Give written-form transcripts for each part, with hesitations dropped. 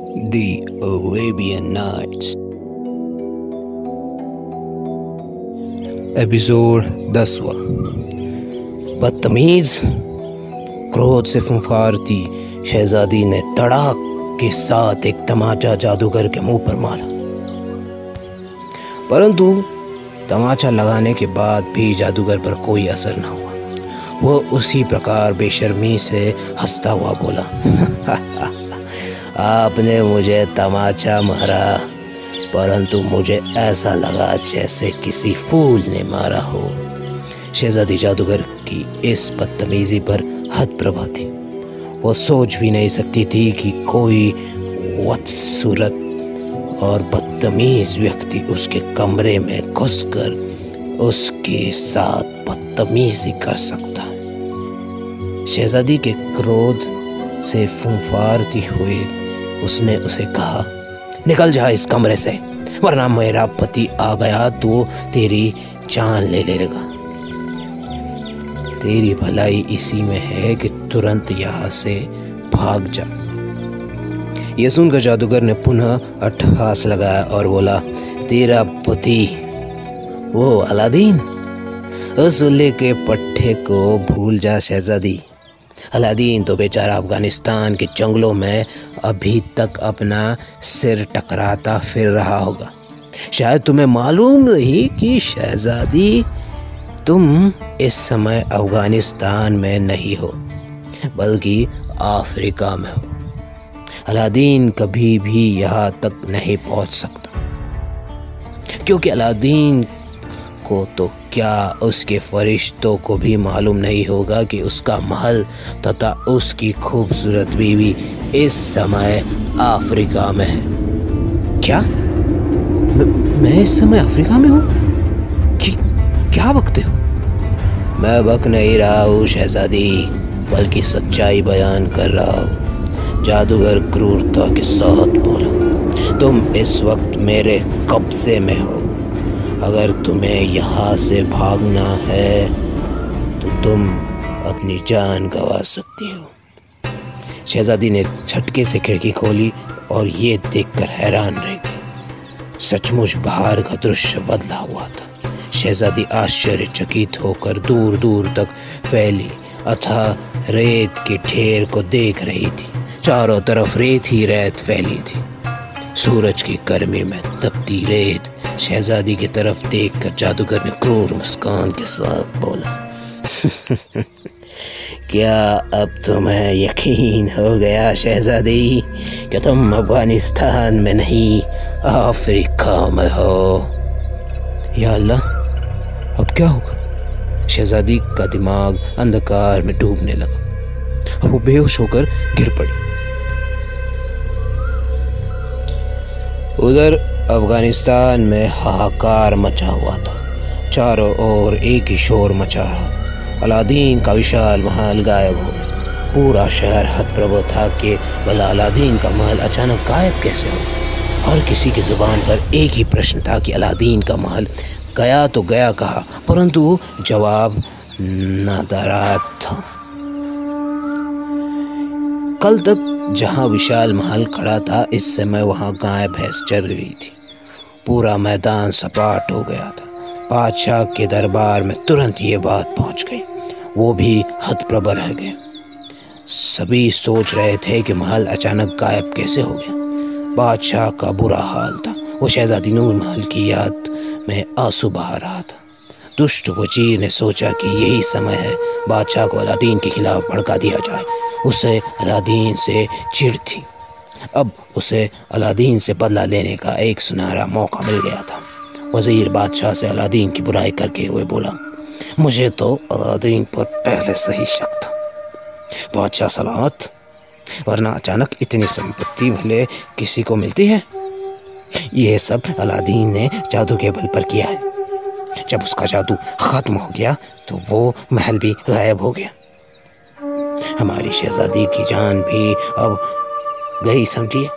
The Arabian Nights episode 10वां। बदतमीज। क्रोध से फुंफारती शहजादी ने तड़ाक के साथ एक तमाचा जादूगर के मुंह पर मारा, परंतु तमाचा लगाने के बाद भी जादूगर पर कोई असर न हुआ। वह उसी प्रकार बेशर्मी से हंसता हुआ बोला, आपने मुझे तमाचा मारा, परंतु मुझे ऐसा लगा जैसे किसी फूल ने मारा हो। शहजादी जादूगर की इस बदतमीजी पर हतप्रभा थी। वो सोच भी नहीं सकती थी कि कोई बदसूरत और बदतमीज व्यक्ति उसके कमरे में घुसकर उसके साथ बदतमीजी कर सकता है। शहजादी के क्रोध से फुंफारती हुए उसने उसे कहा, निकल जा इस कमरे से, वरना मेरा पति आ गया तो तेरी जान ले लेगा। तेरी भलाई इसी में है कि तुरंत यहाँ से भाग जा। यह सुनकर जादूगर ने पुनः अट्टहास लगाया और बोला, तेरा पति वो अलादीन, उस उल्ले के पट्टे को भूल जा शहजादी। अलादीन तो बेचारा अफगानिस्तान के जंगलों में अभी तक अपना सिर टकराता फिर रहा होगा। शायद तुम्हें मालूम नहीं कि शहजादी, तुम इस समय अफगानिस्तान में नहीं हो बल्कि अफ्रीका में हो। अलादीन कभी भी यहाँ तक नहीं पहुँच सकता, क्योंकि अलादीन को तो क्या उसके फरिश्तों को भी मालूम नहीं होगा कि उसका महल तथा उसकी खूबसूरत बीवी इस समय अफ्रीका में है। क्या मैं इस समय अफ्रीका में हूँ? क्या बकते हो? मैं बक नहीं रहा हूँ शहजादी, बल्कि सच्चाई बयान कर रहा हूँ। जादूगर क्रूरता के साथ बोला, तुम इस वक्त मेरे कब्जे में हो। अगर तुम्हें यहाँ से भागना है तो तुम अपनी जान गंवा सकती हो। शहजादी ने झटके से खिड़की खोली और ये देखकर हैरान रह गई। सचमुच बाहर का दृश्य बदला हुआ था। शहजादी आश्चर्यचकित होकर दूर दूर तक फैली अथाह रेत के ढेर को देख रही थी। चारों तरफ रेत ही रेत फैली थी। सूरज की गर्मी में तपती रेत शहजादी की तरफ देखकर जादूगर ने क्रूर मुस्कान के साथ बोला, क्या अब तुम्हें यकीन हो गया शहजादी कि तुम अफगानिस्तान में नहीं अफ्रीका में हो? या अल्लाह, अब क्या होगा? शहजादी का दिमाग अंधकार में डूबने लगा। वो बेहोश होकर गिर पड़ी। उधर अफगानिस्तान में हाहाकार मचा हुआ था। चारों ओर एक ही शोर मचा रहा। अलादीन का विशाल महल गायब हो गया। पूरा शहर हतप्रभ था कि भला अलादीन का महल अचानक गायब कैसे हो? हर किसी की जुबान पर एक ही प्रश्न था कि अलादीन का महल गया तो गया कहाँ, परंतु जवाब नादारात था। कल तक जहाँ विशाल महल खड़ा था, इस समय वहाँ गाय भैंस चर रही थी। पूरा मैदान सपाट हो गया था। बादशाह के दरबार में तुरंत ये बात पहुँच गई। वो भी हतप्रभ रह गए। सभी सोच रहे थे कि महल अचानक गायब कैसे हो गया। बादशाह का बुरा हाल था। वो शहजादी नूर महल की याद में आंसू बहा रहा था। दुष्ट वजीर ने सोचा कि यही समय है बादशाह को अलादीन के खिलाफ भड़का दिया जाए। उसे अलादीन से चिढ़ थी। अब उसे अलादीन से बदला लेने का एक सुनहरा मौका मिल गया था। वजीर बादशाह से अलादीन की बुराई करके हुए बोला, मुझे तो अलादीन पर पहले से ही शक था। बादशाह सलामत, वरना अचानक इतनी संपत्ति भले किसी को मिलती है? यह सब अलादीन ने जादू के बल पर किया है। जब उसका जादू खत्म हो गया तो वो महल भी गायब हो गया। हमारी शहजादी की जान भी अब गई समझिए,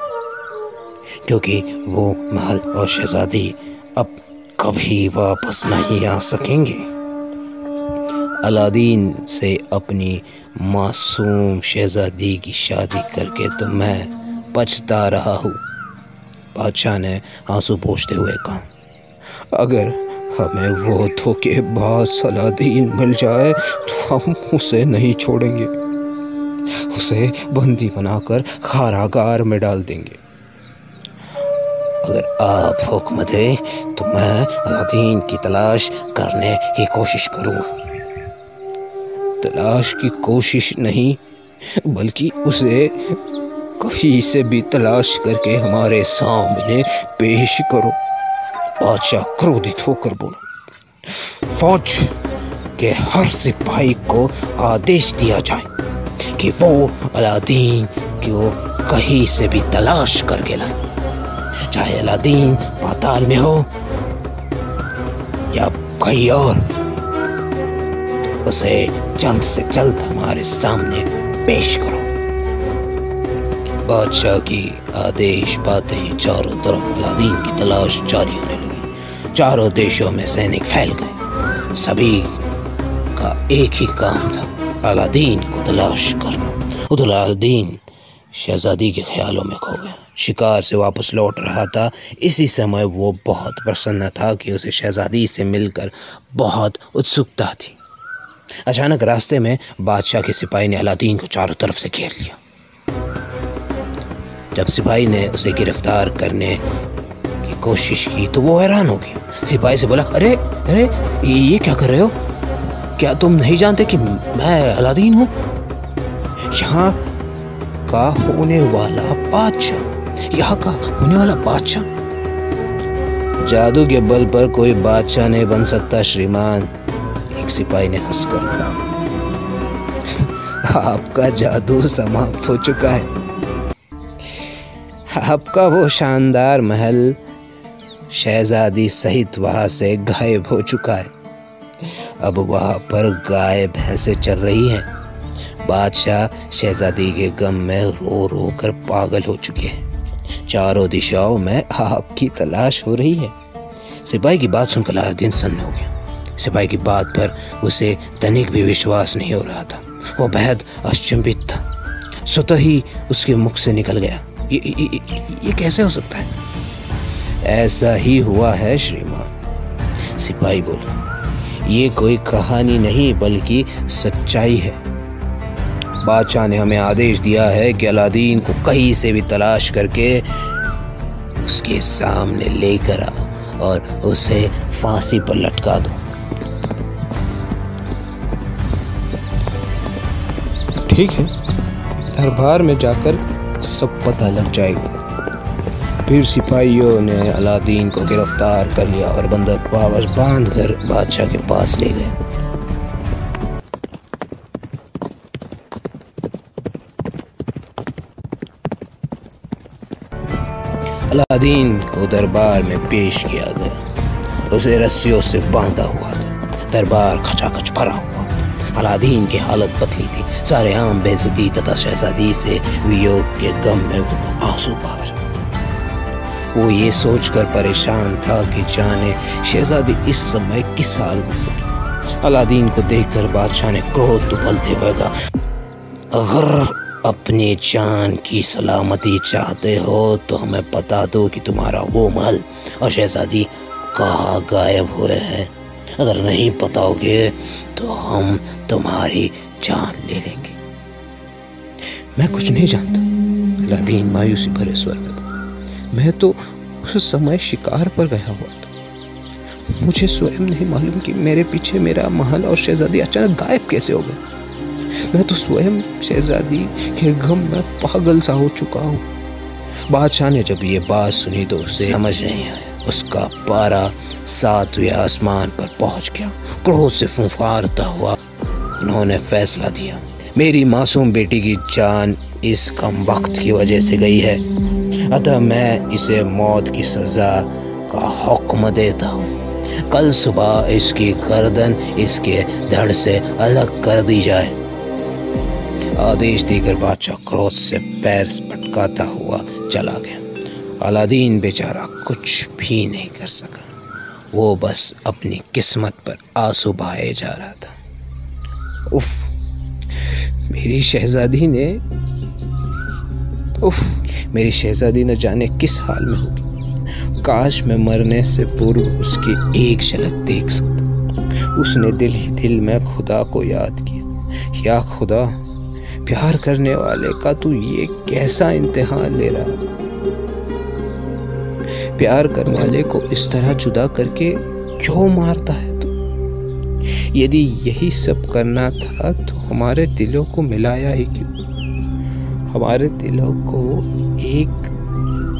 क्योंकि वो महल और शहजादी अब कभी वापस नहीं आ सकेंगे। अलादीन से अपनी मासूम शहजादी की शादी करके तो मैं पछता रहा हूँ। बादशाह ने आंसू पोंछते हुए कहा, अगर हमें वो धोखेबाज अलादीन मिल जाए तो हम उसे नहीं छोड़ेंगे, उसे बंदी बनाकर कारागार में डाल देंगे। अगर आप हुक्म दें तो मैं अलादीन की तलाश करने की कोशिश करूँगा। तलाश की कोशिश नहीं, बल्कि उसे कहीं से भी तलाश करके हमारे सामने पेश करो। बादशाह क्रोधित होकर बोला, फौज के हर सिपाही को आदेश दिया जाए कि वो अलादीन को कहीं से भी तलाश करके लाए, चाहे अलादीन पाताल में हो या कहीं और। उसे जल्द से जल्द हमारे सामने पेश करो। बादशाह की आदेश पाते ही चारों तरफ अलादीन की तलाश जारी होने लगी। चारों देशों में सैनिक फैल गए। सभी का एक ही काम था, अलादीन को तलाश करना। उधर अलादीन शहजादी के ख्यालों में खो गया। शिकार से वापस लौट रहा था। इसी समय वो बहुत प्रसन्न था कि उसे शहजादी से मिलकर बहुत उत्सुकता थी। अचानक रास्ते में बादशाह के सिपाही ने अलादीन को चारों तरफ से घेर लिया। जब सिपाही ने उसे गिरफ्तार करने की कोशिश की तो वो हैरान हो गया। सिपाही से बोला, अरे अरे ये क्या कर रहे हो? क्या तुम नहीं जानते कि मैं अलादीन हूँ, यहाँ का होने वाला बादशाह, यहाँ का होने वाला बादशाह? जादू के बल पर कोई बादशाह नहीं बन सकता श्रीमान, एक सिपाही ने हंसकर कहा। आपका जादू समाप्त हो चुका है। आपका वो शानदार महल शहजादी सहित वहां से गायब हो चुका है। अब वहां पर गाय भैंसे चल रही हैं। बादशाह शहजादी के गम में रो रो कर पागल हो चुके हैं। चारों दिशाओं में आपकी तलाश हो रही है। सिपाही की बात सुनकर अलादीन सन्न हो गया। सिपाही की बात पर उसे तनिक भी विश्वास नहीं हो रहा था। वो बेहद अचंभित था। स्वतः ही उसके मुख से निकल गया, ये कैसे हो सकता है? ऐसा ही हुआ है श्रीमान, सिपाही बोला। ये कोई कहानी नहीं बल्कि सच्चाई है। बादशाह ने हमें आदेश दिया है कि अलादीन को कहीं से भी तलाश करके उसके सामने लेकर आओ और उसे फांसी पर लटका दो। ठीक है, दरबार में जाकर सब पता लग जाएगा। फिर सिपाहियों ने अलादीन को गिरफ्तार कर लिया और बंधक वापस बांधकर बादशाह के पास ले गए। अलादीन को दरबार में पेश किया गया। उसे रस्सियों से बांधा हुआ था। दरबार खचाखच भरा हुआ था। अलादीन की हालत पतली थी। सारे आम बेइज्जती तथा शहजादी से वियोग के गम में वो आंसू बहा रहा था। वो ये सोचकर परेशान था कि जाने शहजादी इस समय किस हाल में होगी। अलादीन को देखकर बादशाह ने क्रोध उबलते हुए कहा, अगर अपनी जान की सलामती चाहते हो तो हमें बता दो कि तुम्हारा वो महल और शहजादी कहाँ गायब हुए हैं। अगर नहीं बताओगे तो हम तुम्हारी जान ले लेंगे। मैं कुछ नहीं जानता, अलादीन मायूसी भरे स्वर में बोला। मैं तो उस समय शिकार पर गया हुआ था। मुझे स्वयं नहीं मालूम कि मेरे पीछे मेरा महल और शहजादी अचानक गायब कैसे हो गए। मैं तो स्वयं शहजादी के गम में पागल सा हो चुका हूँ। बादशाह ने जब ये बात सुनी तो उसे समझ नहीं आया। उसका पारा 7वें आसमान पर पहुंच गया। क्रोध से फुंकारता हुआ उन्होंने फैसला दिया, मेरी मासूम बेटी की जान इस कम वक्त की वजह से गई है, अतः मैं इसे मौत की सजा का हुक्म देता हूँ। कल सुबह इसकी गर्दन इसके धड़ से अलग कर दी जाए। आदेश देकर बादशाह क्रोध से पैर पटकाता हुआ चला गया। अलादीन बेचारा कुछ भी नहीं कर सका। वो बस अपनी किस्मत पर आंसू बहाए जा रहा था। उफ, मेरी शहजादी ने उफ, मेरी शहजादी न जाने किस हाल में होगी। काश मैं मरने से पूर्व उसकी एक झलक देख सकता। उसने दिल ही दिल में खुदा को याद किया, या खुदा, प्यार करने वाले का तू ये कैसा इम्तिहान ले रहा। प्यार करने वाले को इस तरह जुदा करके क्यों मारता है तू? यदि यही सब करना था तो हमारे दिलों को मिलाया ही क्यों? हमारे दिलों को एक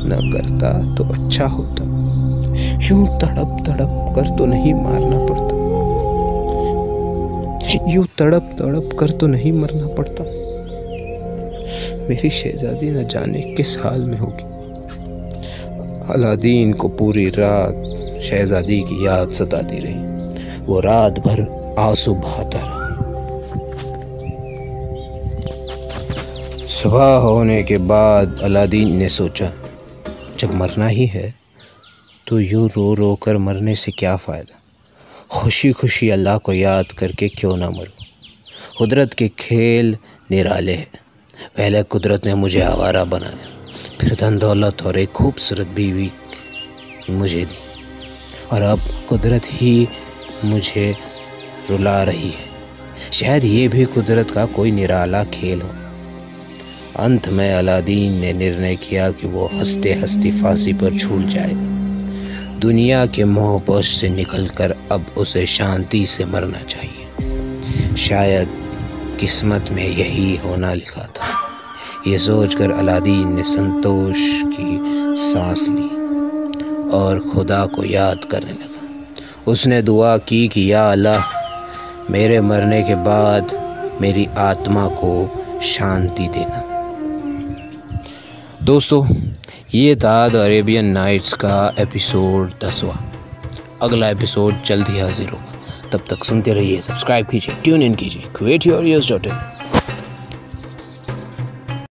न करता तो अच्छा होता। यूं तड़प तड़प कर तो नहीं मारना पड़ता, यूं तड़प तड़प कर तो नहीं मरना पड़ता। मेरी शहजादी न जाने किस हाल में होगी। अलादीन को पूरी रात शहजादी की याद सताती रही। वो रात भर आंसू बहाता रहा। सुबह होने के बाद अलादीन ने सोचा, जब मरना ही है तो यूं रो रो कर मरने से क्या फ़ायदा। खुशी खुशी अल्लाह को याद करके क्यों ना मरूं। कुदरत के खेल निराले हैं। पहले कुदरत ने मुझे आवारा बनाया, फिर धन दौलत और एक खूबसूरत बीवी मुझे दी, और अब कुदरत ही मुझे रुला रही है। शायद ये भी कुदरत का कोई निराला खेल हो। अंत में अलादीन ने निर्णय किया कि वो हंसते हंसते फांसी पर झूल जाएगा। दुनिया के मोहपोश से निकलकर अब उसे शांति से मरना चाहिए। शायद किस्मत में यही होना लिखा था। ये सोचकर अलादीन ने संतोष की सांस ली और खुदा को याद करने लगा। उसने दुआ की कि या अल्लाह, मेरे मरने के बाद मेरी आत्मा को शांति देना। दोस्तों, ये था द अरेबियन नाइट्स का एपिसोड 10वां। अगला एपिसोड जल्द ही हाजिर होगा। तब तक सुनते रहिए, सब्सक्राइब कीजिए, ट्यून इन कीजिए createyourEars.in।